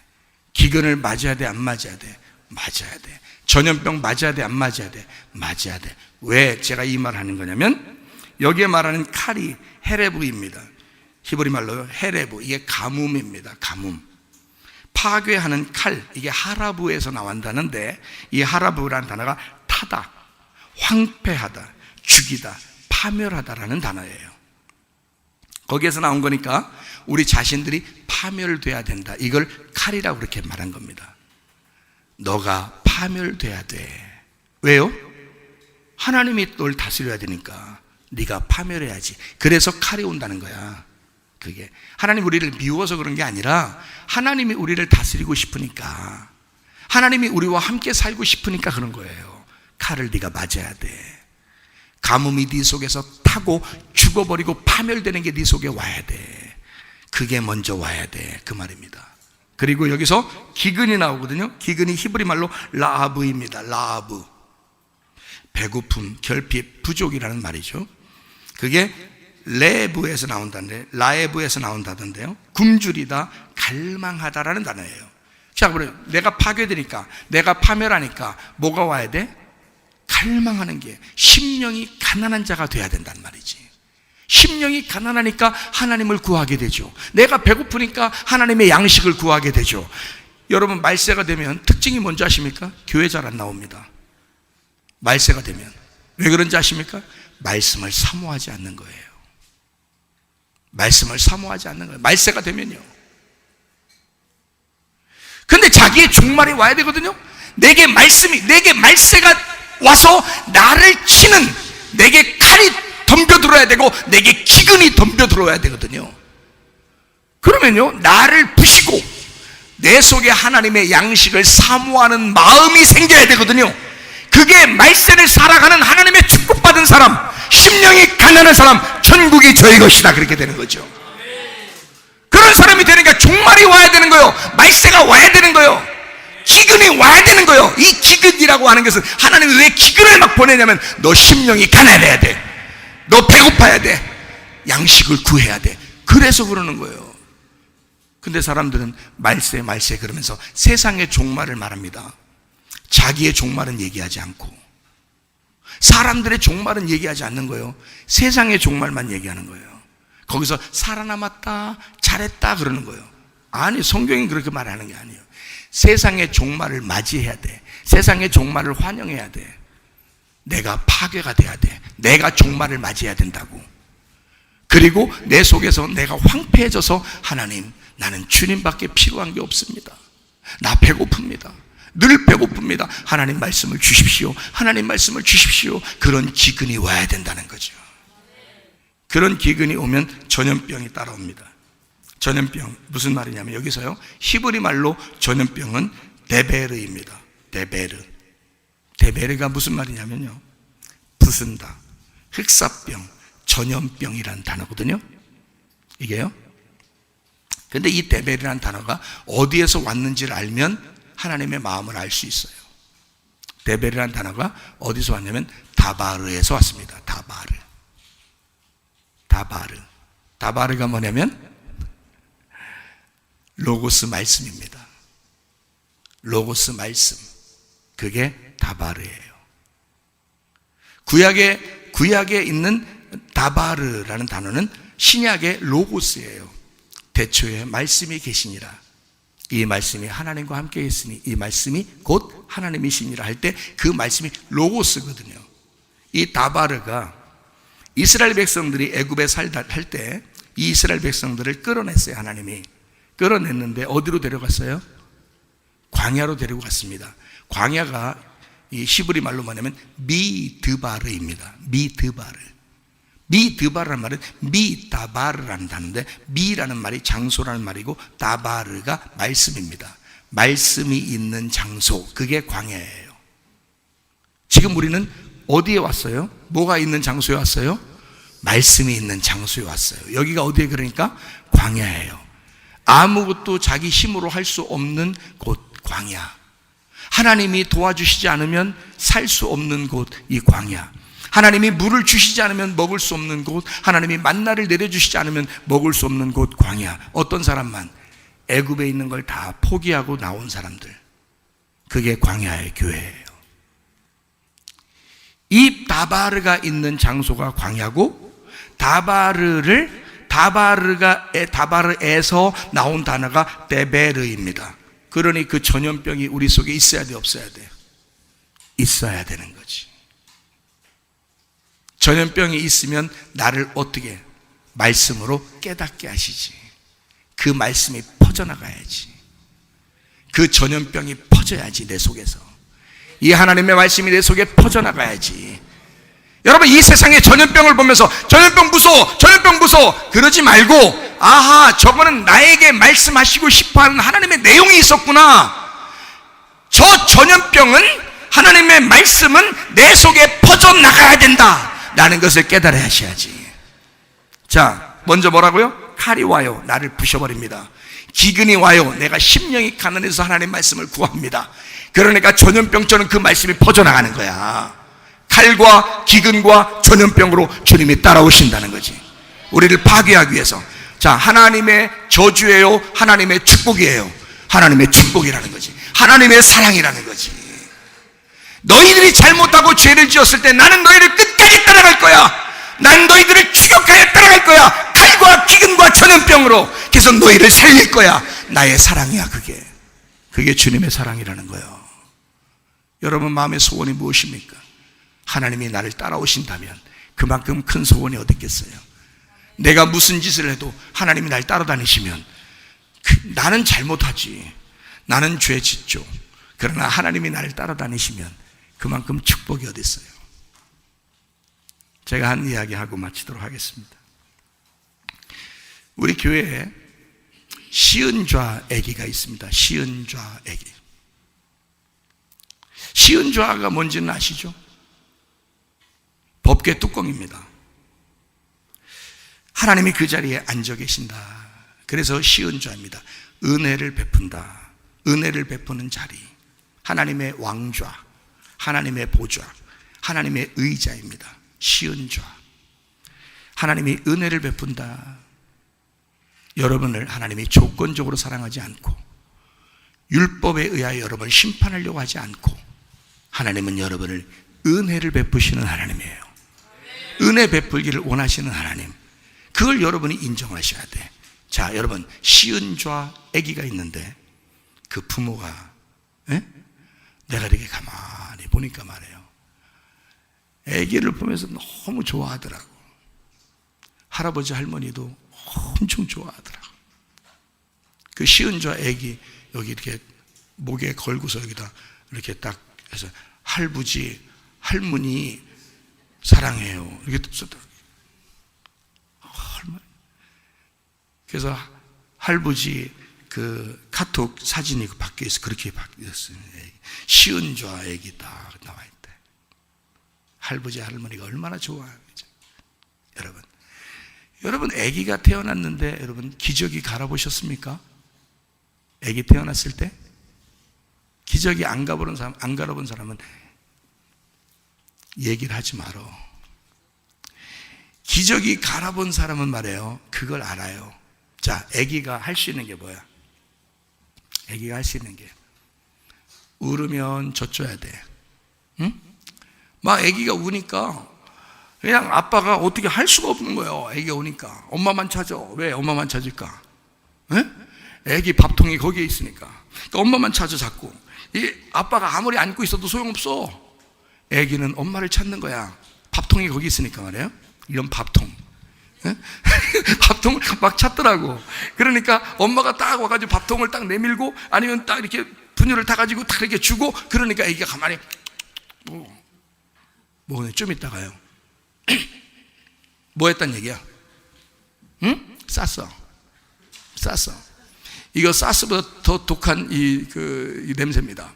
기근을 맞아야 돼, 안 맞아야 돼? 맞아야 돼. 전염병 맞아야 돼, 안 맞아야 돼? 맞아야 돼. 왜 제가 이 말 하는 거냐면 여기에 말하는 칼이 헤레브입니다. 히브리 말로요, 헤레브. 이게 가뭄입니다. 가뭄. 파괴하는 칼, 이게 하라브에서 나온다는데 이 하라브라는 단어가 타다, 황폐하다, 죽이다, 파멸하다라는 단어예요. 거기에서 나온 거니까 우리 자신들이 파멸돼야 된다. 이걸 칼이라고 그렇게 말한 겁니다. 너가 파멸돼야 돼. 왜요? 하나님이 널 다스려야 되니까 네가 파멸해야지. 그래서 칼이 온다는 거야. 그게 하나님 우리를 미워서 그런 게 아니라 하나님이 우리를 다스리고 싶으니까, 하나님이 우리와 함께 살고 싶으니까 그런 거예요. 칼을 네가 맞아야 돼. 가뭄이 네 속에서 타고 죽어버리고 파멸되는 게 네 속에 와야 돼. 그게 먼저 와야 돼. 그 말입니다. 그리고 여기서 기근이 나오거든요. 기근이 히브리 말로 라하브입니다. 라하브. 배고픔, 결핍, 부족이라는 말이죠. 그게 레브에서 나온다는데, 라에브에서 나온다던데요. 굶주리다, 갈망하다라는 단어예요. 자, 그래, 내가 파괴되니까, 내가 파멸하니까 뭐가 와야 돼? 갈망하는 게, 심령이 가난한 자가 돼야 된다는 말이지. 심령이 가난하니까 하나님을 구하게 되죠. 내가 배고프니까 하나님의 양식을 구하게 되죠. 여러분, 말세가 되면 특징이 뭔지 아십니까? 교회 잘 안 나옵니다. 말세가 되면. 왜 그런지 아십니까? 말씀을 사모하지 않는 거예요. 말씀을 사모하지 않는 거예요. 말세가 되면요. 근데 자기의 종말이 와야 되거든요. 내게 말세가 와서 나를 치는, 내게 칼이 덤벼들어야 되고 내게 기근이 덤벼들어야 되거든요. 그러면요, 나를 부시고 내 속에 하나님의 양식을 사모하는 마음이 생겨야 되거든요. 그게 말세를 살아가는 하나님의 축복받은 사람, 심령이 가난한 사람, 천국이 저의 것이다, 그렇게 되는 거죠. 그런 사람이 되니까 종말이 와야 되는 거예요. 말세가 와야 되는 거예요. 기근이 와야 되는 거예요. 이 기근이라고 하는 것은, 하나님이 왜 기근을 막 보내냐면 너 심령이 가난해야 돼, 너 배고파야 돼, 양식을 구해야 돼. 그래서 그러는 거예요. 근데 사람들은 말세 그러면서 세상의 종말을 말합니다. 자기의 종말은 얘기하지 않고, 사람들의 종말은 얘기하지 않는 거예요. 세상의 종말만 얘기하는 거예요. 거기서 살아남았다, 잘했다 그러는 거예요. 아니, 성경이 그렇게 말하는 게 아니에요. 세상의 종말을 맞이해야 돼. 세상의 종말을 환영해야 돼. 내가 파괴가 돼야 돼. 내가 종말을 맞이해야 된다고. 그리고 내 속에서 내가 황폐해져서, 하나님, 나는 주님밖에 필요한 게 없습니다. 나 배고픕니다. 늘 배고픕니다. 하나님 말씀을 주십시오. 하나님 말씀을 주십시오. 그런 기근이 와야 된다는 거죠. 그런 기근이 오면 전염병이 따라옵니다. 전염병, 무슨 말이냐면 여기서요, 히브리 말로 전염병은 데베르입니다. 데베르가 무슨 말이냐면요, 부순다, 흑사병, 전염병이라는 단어거든요. 이게요. 근데 이 데베르라는 단어가 어디에서 왔는지를 알면 하나님의 마음을 알 수 있어요. 데베르라는 단어가 어디서 왔냐면 다바르에서 왔습니다. 다바르가 뭐냐면 로고스 말씀입니다. 로고스 말씀. 그게 다바르예요. 구약에 있는 다바르라는 단어는 신약의 로고스예요. 대초에 말씀이 계시니라. 이 말씀이 하나님과 함께 있으니 이 말씀이 곧 하나님이시니라 할 때 그 말씀이 로고스거든요. 이 다바르가 이스라엘 백성들이 애굽에 살다 할 때 이 이스라엘 백성들을 끌어냈어요. 하나님이 끌어냈는데 어디로 데려갔어요? 광야로 데리고 갔습니다. 광야가 이 히브리 말로 뭐냐면 미드바르입니다. 미드바르라는 말은 미다바르라는 단어인데, 미라는 말이 장소라는 말이고 다바르가 말씀입니다. 말씀이 있는 장소, 그게 광야예요. 지금 우리는 어디에 왔어요? 뭐가 있는 장소에 왔어요? 말씀이 있는 장소에 왔어요. 여기가 어디에, 그러니까 광야예요. 아무것도 자기 힘으로 할 수 없는 곳, 광야. 하나님이 도와주시지 않으면 살 수 없는 곳, 이 광야. 하나님이 물을 주시지 않으면 먹을 수 없는 곳, 하나님이 만나를 내려주시지 않으면 먹을 수 없는 곳, 광야. 어떤 사람만? 애굽에 있는 걸 다 포기하고 나온 사람들. 그게 광야의 교회예요. 이 다바르가 있는 장소가 광야고, 다바르에서 나온 단어가 데베르입니다. 그러니 그 전염병이 우리 속에 있어야 돼, 없어야 돼? 있어야 되는 거지. 전염병이 있으면 나를 어떻게, 말씀으로 깨닫게 하시지. 그 말씀이 퍼져나가야지. 그 전염병이 퍼져야지. 내 속에서 이 하나님의 말씀이 내 속에 퍼져나가야지. 여러분, 이 세상의 전염병을 보면서 전염병 무서워, 전염병 무서워 그러지 말고, 아하, 저거는 나에게 말씀하시고 싶어하는 하나님의 내용이 있었구나. 저 전염병은, 하나님의 말씀은 내 속에 퍼져나가야 된다 라는 것을 깨달아야 하셔야지. 자, 먼저 뭐라고요? 칼이 와요, 나를 부셔버립니다. 기근이 와요, 내가 심령이 가난해서 하나님의 말씀을 구합니다. 그러니까 전염병처럼 그 말씀이 퍼져나가는 거야. 칼과 기근과 전염병으로 주님이 따라오신다는 거지. 우리를 파괴하기 위해서. 자, 하나님의 저주예요, 하나님의 축복이에요? 하나님의 축복이라는 거지. 하나님의 사랑이라는 거지. 너희들이 잘못하고 죄를 지었을 때 나는 너희를 끝까지 따라갈 거야. 난 너희들을 추격하여 따라갈 거야. 칼과 기근과 전염병으로 계속 너희를 살릴 거야. 나의 사랑이야. 그게 주님의 사랑이라는 거예요. 여러분 마음의 소원이 무엇입니까? 하나님이 나를 따라오신다면 그만큼 큰 소원이 어디 있겠어요? 내가 무슨 짓을 해도 하나님이 날 따라다니시면, 나는 잘못하지, 나는 죄 짓죠. 그러나 하나님이 나를 따라다니시면 그만큼 축복이 어디 있어요? 제가 한 이야기하고 마치도록 하겠습니다. 우리 교회에 시은좌 애기가 있습니다. 시은좌 애기. 시은좌가 뭔지는 아시죠? 법궤 뚜껑입니다. 하나님이 그 자리에 앉아 계신다. 그래서 시은좌입니다. 은혜를 베푼다. 은혜를 베푸는 자리. 하나님의 왕좌, 하나님의 보좌, 하나님의 의자입니다. 시은좌. 하나님이 은혜를 베푼다. 여러분을 하나님이 조건적으로 사랑하지 않고, 율법에 의하여 여러분을 심판하려고 하지 않고, 하나님은 여러분을 은혜를 베푸시는 하나님이에요. 은혜 베풀기를 원하시는 하나님, 그걸 여러분이 인정하셔야 돼. 자, 여러분, 시은좌 아기가 있는데 그 부모가, 내가 이렇게 가만히 보니까 말이에요, 아기를 보면서 너무 좋아하더라고. 할아버지 할머니도 엄청 좋아하더라고. 그 시은좌 아기 여기 이렇게 목에 걸고서 여기다 이렇게 딱 해서 할부지 할머니 사랑해요 이렇게 썼더라고요. 그래서 할부지 그 카톡 사진이 밖에서 그렇게 바뀌었어요. 시은좌 애기 딱 나와 있대. 할부지 할머니가 얼마나 좋아하죠. 여러분 애기가 태어났는데 여러분 기저귀 갈아보셨습니까? 애기 태어났을 때 기저귀 안 갈아본 사람은 얘기를 하지 말어. 기저귀 갈아본 사람은 말이에요, 그걸 알아요. 자, 아기가 할 수 있는 게 뭐야? 아기가 할 수 있는 게 울으면 젖줘야 돼. 응? 막 아기가 우니까 그냥 아빠가 어떻게 할 수가 없는 거예요. 아기가 우니까 엄마만 찾아. 왜 엄마만 찾을까? 아기 밥통이 거기에 있으니까. 그러니까 엄마만 찾아 자꾸. 이 아빠가 아무리 안고 있어도 소용없어. 아기는 엄마를 찾는 거야. 밥통이 거기 있으니까 말이에요. 이런 밥통. 밥통을 막 찾더라고. 그러니까 엄마가 딱 와가지고 밥통을 딱 내밀고 아니면 딱 이렇게 분유를 타가지고 딱 이렇게 주고, 그러니까 애기가 가만히 좀 있다가요. 뭐 했단 얘기야? 응? 쌌어. 이거 사스보다 더 독한 이 냄새입니다.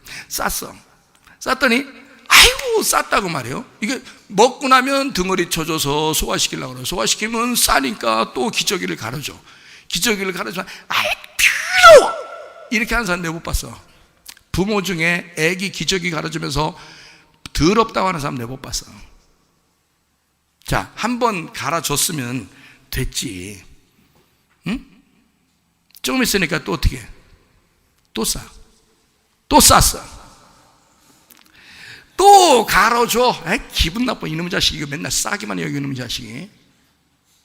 쌌더니 아이고 쌌다고 말해요. 이게 먹고 나면 덩어리 쳐줘서 소화시키려고 그래요. 소화시키면 싸니까 또 기저귀를 갈아줘. 기저귀를 갈아주면 아이 필요 이렇게 하는 사람 내가 못 봤어. 부모 중에 애기 기저귀 갈아주면서 더럽다고 하는 사람 내가 못 봤어. 자, 한 번 갈아줬으면 됐지. 응? 조금 있으니까 또 어떻게 해? 또 쌌어. 또 갈아줘. 기분 나빠. 이놈의 자식 이거 맨날 싸기만 해요. 이놈의 자식이.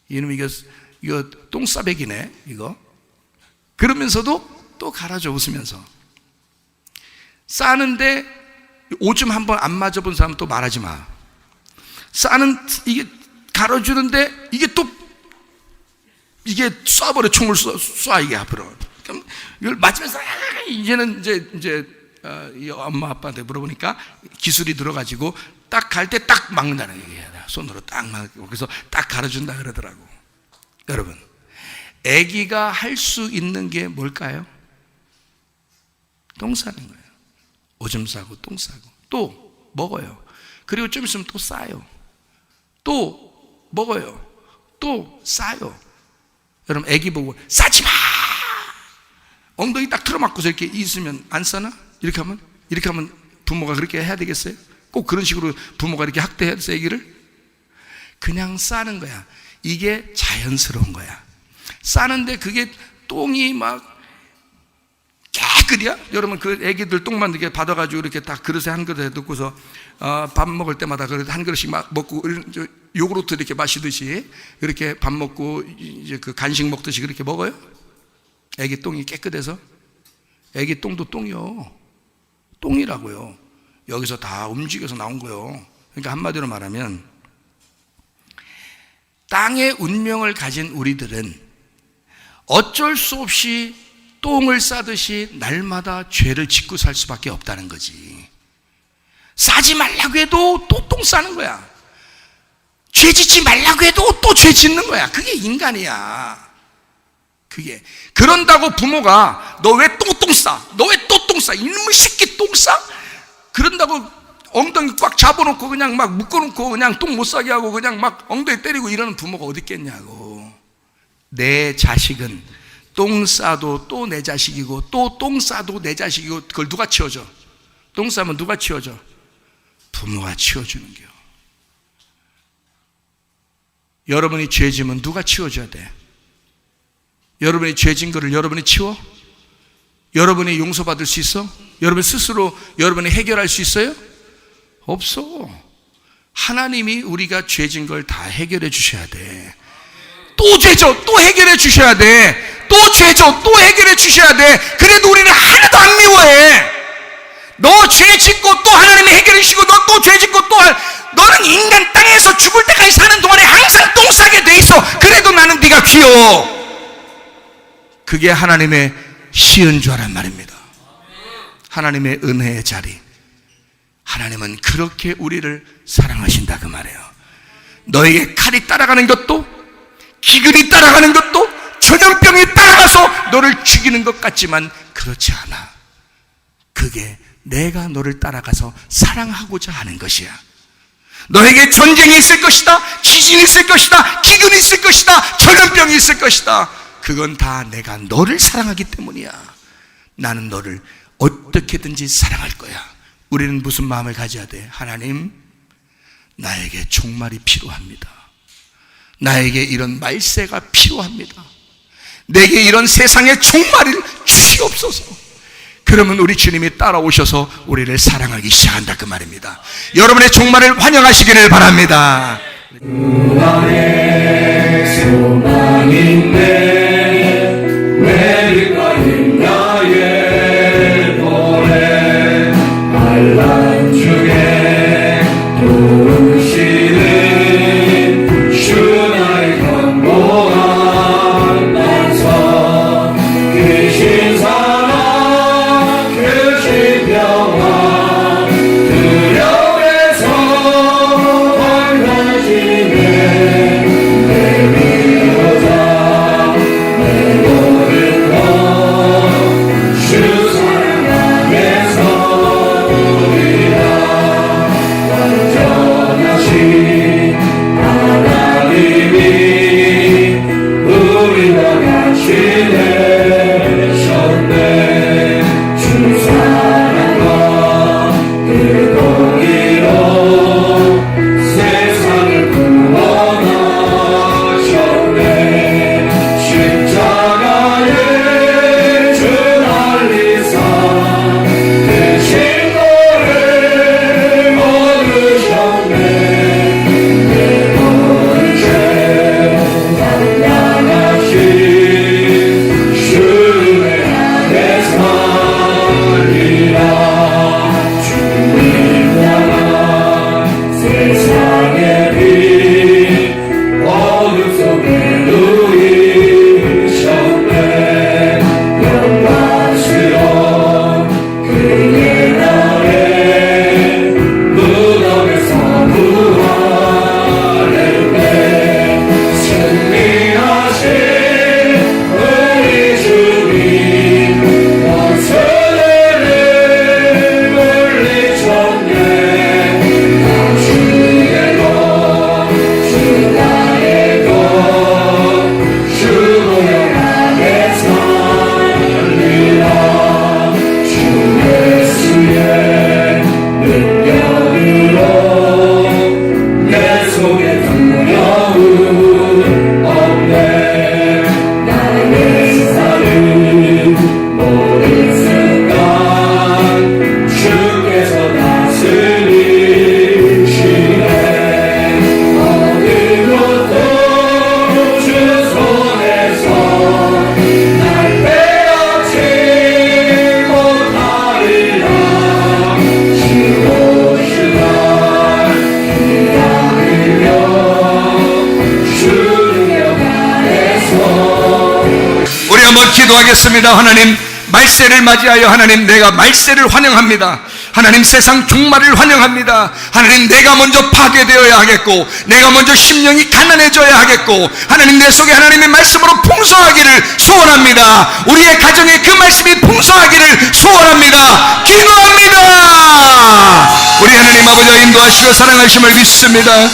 이놈 이거 똥싸배기네 이거. 그러면서도 또 갈아줘 웃으면서. 싸는데 오줌 한 번 안 맞아본 사람 또 말하지 마. 이게 갈아주는데 이게 또 이게 쏴버려. 총을 쏴 이게 앞으로. 그럼 이걸 맞으면서 이제는 이제 이 엄마 아빠한테 물어보니까 기술이 들어가지고 딱 갈 때 딱 막는다는 얘기야. 손으로 딱 막고 그래서 딱 가르쳐준다 그러더라고. 여러분, 아기가 할 수 있는 게 뭘까요? 똥 싸는 거예요. 오줌 싸고 똥 싸고 또 먹어요. 그리고 좀 있으면 또 싸요. 또 먹어요. 또 싸요. 여러분, 아기 보고 싸지 마! 엉덩이 딱 틀어막고서 이렇게 있으면 안 싸나? 이렇게 하면 부모가 그렇게 해야 되겠어요? 꼭 그런 식으로 부모가 이렇게 학대해야 돼서 아기를? 그냥 싸는 거야. 이게 자연스러운 거야. 싸는데 그게 똥이 막 깨끗이야? 여러분, 그 애기들 똥만 이렇게 받아가지고 이렇게 딱 그릇에 한 그릇에 넣고서 밥 먹을 때마다 한 그릇씩 막 먹고 요구르트 이렇게 마시듯이 이렇게 밥 먹고 이제 그 간식 먹듯이 그렇게 먹어요? 애기 똥이 깨끗해서? 애기 똥도 똥이요. 똥이라고요. 여기서 다 움직여서 나온 거요. 그러니까 한마디로 말하면 땅의 운명을 가진 우리들은 어쩔 수 없이 똥을 싸듯이 날마다 죄를 짓고 살 수밖에 없다는 거지. 싸지 말라고 해도 또 똥 싸는 거야. 죄 짓지 말라고 해도 또 죄 짓는 거야. 그게 인간이야. 그게. 그런다고 부모가 너 왜 또 똥 싸? 너 왜 또 똥 싸? 이놈의 새끼 똥 싸? 그런다고 엉덩이 꽉 잡아놓고 그냥 막 묶어놓고 그냥 똥 못 싸게 하고 그냥 막 엉덩이 때리고 이러는 부모가 어디 있겠냐고. 내 자식은 똥 싸도 또 내 자식이고 또 똥 싸도 내 자식이고 그걸 누가 치워줘? 똥 싸면 누가 치워줘? 부모가 치워주는 겨. 여러분이 죄 지면 누가 치워줘야 돼? 여러분이 죄 진 거를 여러분이 치워? 여러분이 용서받을 수 있어? 여러분 스스로 여러분이 해결할 수 있어요? 없어. 하나님이 우리가 죄 진 걸 다 해결해 주셔야 돼. 또 죄져 또 해결해 주셔야 돼. 또 죄져 또 해결해 주셔야 돼. 그래도 우리는 하나도 안 미워해. 너 죄 짓고 또 하나님이 해결해 주시고 너 또 죄 짓고 또 너는 인간 땅에서 죽을 때까지 사는 동안에 항상 똥 싸게 돼 있어. 그래도 나는 네가 귀여워. 그게 하나님의 시은 죄란 말입니다. 하나님의 은혜의 자리. 하나님은 그렇게 우리를 사랑하신다 그 말이에요. 너에게 칼이 따라가는 것도 기근이 따라가는 것도 전염병이 따라가서 너를 죽이는 것 같지만 그렇지 않아. 그게 내가 너를 따라가서 사랑하고자 하는 것이야. 너에게 전쟁이 있을 것이다. 지진이 있을 것이다. 기근이 있을 것이다. 전염병이 있을 것이다. 그건 다 내가 너를 사랑하기 때문이야. 나는 너를 어떻게든지 사랑할 거야. 우리는 무슨 마음을 가져야 돼? 하나님, 나에게 종말이 필요합니다. 나에게 이런 말세가 필요합니다. 내게 이런 세상의 종말을 주시옵소서. 그러면 우리 주님이 따라오셔서 우리를 사랑하기 시작한다 그 말입니다. 여러분의 종말을 환영하시기를 바랍니다. 나의 소망인데 왜 나의 보내 알람 중에 도우시는 주 나의 견고한 반석 그 신사랑 그 신평화 두려움에서 밝아지네 기도하겠습니다. 하나님, 말세를 맞이하여 하나님, 내가 말세를 환영합니다. 하나님, 세상 종말을 환영합니다. 하나님, 내가 먼저 파괴되어야 하겠고, 내가 먼저 심령이 가난해져야 하겠고, 하나님, 내 속에 하나님의 말씀으로 풍성하기를 소원합니다. 우리의 가정에 그 말씀이 풍성하기를 소원합니다. 기도합니다. 우리 하나님 아버지와 인도하시고 사랑하심을 믿습니다.